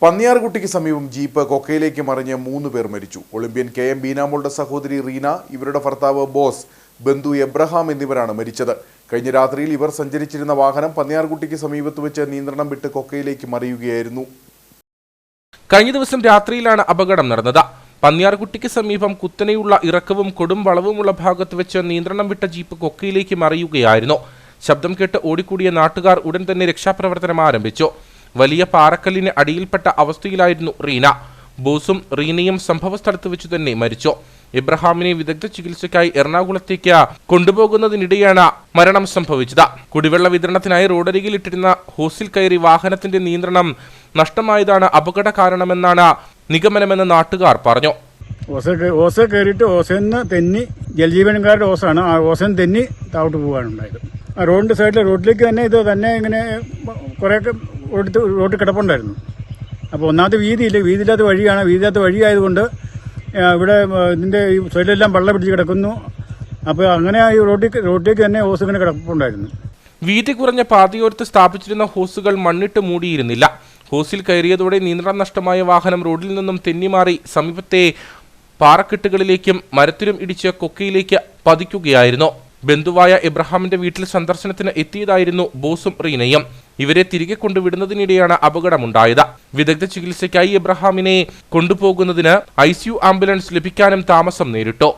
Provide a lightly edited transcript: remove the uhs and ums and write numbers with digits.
പന്നിയാർകുട്ടിക്ക് സമീപം ജീപ്പ് കൊക്കയിലേക്ക് മറിഞ്ഞ് 3 പേർ മരിച്ചു. ഒളിമ്പ്യൻ KM ബീനാമോളുടെ സഹോദരി റീന, ഇവരുടെ ഭർത്താവ് ബോസ്, ബന്ധു എബ്രഹാം എന്നിവരാണ് മരിച്ചത്. കഴിഞ്ഞ രാത്രിയിൽ ഇവർ സഞ്ചരിച്ചിരുന്ന വാഹനം പന്നിയാർകുട്ടിക്ക് സമീപത്ത് വെച്ച് നിയന്ത്രണം വിട്ട് കൊക്കയിലേക്ക് മറിയുകയായിരുന്നു. കഴിഞ്ഞ ദിവസം രാത്രിയിലാണ് അപകടം നടന്നത്. പന്നിയാർകുട്ടിക്ക് സമീപം കുത്തനെയുള്ള ഇറക്കവും കൊടും വളവുമുള്ള ഭാഗത്ത് വെച്ച് നിയന്ത്രണം വിട്ട ജീപ്പ് കൊക്കയിലേക്ക് മറിയുകയായിരുന്നു. ശബ്ദം കേട്ട് ഓടിക്കൂടിയ നാട്ടുകാർ ഉടൻ തന്നെ രക്ഷാപ്രവർത്തനം ആരംഭിച്ചു. വലിയ പാറക്കല്ലിന് അടിയിൽപ്പെട്ട അവസ്ഥയിലായിരുന്നു റീന. ബോസും റീനയും സംഭവസ്ഥലത്ത് വെച്ച് തന്നെ മരിച്ചു. ഇബ്രഹാമിനെ വിദഗ്ധ ചികിത്സയ്ക്കായി എറണാകുളത്തേക്ക് കൊണ്ടുപോകുന്നതിനിടെയാണ് മരണം സംഭവിച്ചത്. കുടിവെള്ള വിതരണത്തിനായി റോഡരികിൽ ഇട്ടിരുന്ന ഹോസിൽ കയറി വാഹനത്തിന്റെ നിയന്ത്രണം നഷ്ടമായതാണ് അപകട കാരണമെന്നാണ് നിഗമനമെന്ന് നാട്ടുകാർ പറഞ്ഞു. ഓസ കയറിയിട്ട് ഓസന്ന് തെന്നി ജലജീവനക്കാരുടെ ഓസാണ്. ആ ഓസൻ തെന്നി താഴോട്ട് പോകാനുണ്ടായത്. ആ റോഡിന്റെ സൈഡിൽ റോഡിലേക്ക് തന്നെ ഇത് തന്നെ ഇങ്ങനെ കുറേയൊക്കെ റോഡ് കിടപ്പുണ്ടായിരുന്നു. അപ്പോൾ ഒന്നാമത്തെ വീതിയില്ല, വീതിയില്ലാത്ത വഴിയാണ്. വീതിയില്ലാത്ത വഴിയായതുകൊണ്ട് ഇവിടെ ഇതിൻ്റെ ഈ സൈഡിലെല്ലാം വെള്ളം പിടിച്ച് കിടക്കുന്നു. അപ്പോൾ അങ്ങനെ ഈ റോഡിലേക്ക് തന്നെ ഹോസ് ഇങ്ങനെ കിടപ്പുണ്ടായിരുന്നു. വീതി കുറഞ്ഞ പാതയോരത്ത് സ്ഥാപിച്ചിരുന്ന ഹോസുകൾ മണ്ണിട്ട് മൂടിയിരുന്നില്ല. ഹോസിൽ കയറിയതോടെ നിയന്ത്രണം നഷ്ടമായ വാഹനം റോഡിൽ നിന്നും തെന്നിമാറി സമീപത്തെ പാറക്കെട്ടുകളിലേക്കും മരത്തിലും ഇടിച്ച് കൊക്കയിലേക്ക് പതിക്കുകയായിരുന്നു. ബന്ധുവായ എബ്രഹാമിന്റെ വീട്ടിൽ സന്ദർശനത്തിന് എത്തിയതായിരുന്നു ബോസും റീനയും. ഇവരെ തിരികെ കൊണ്ടുവിടുന്നതിനിടെയാണ് അപകടമുണ്ടായത്. വിദഗ്ധ ചികിത്സയ്ക്കായി എബ്രഹാമിനെ കൊണ്ടുപോകുന്നതിന് ICU ആംബുലൻസ് ലഭിക്കാനും താമസം നേരിട്ടു.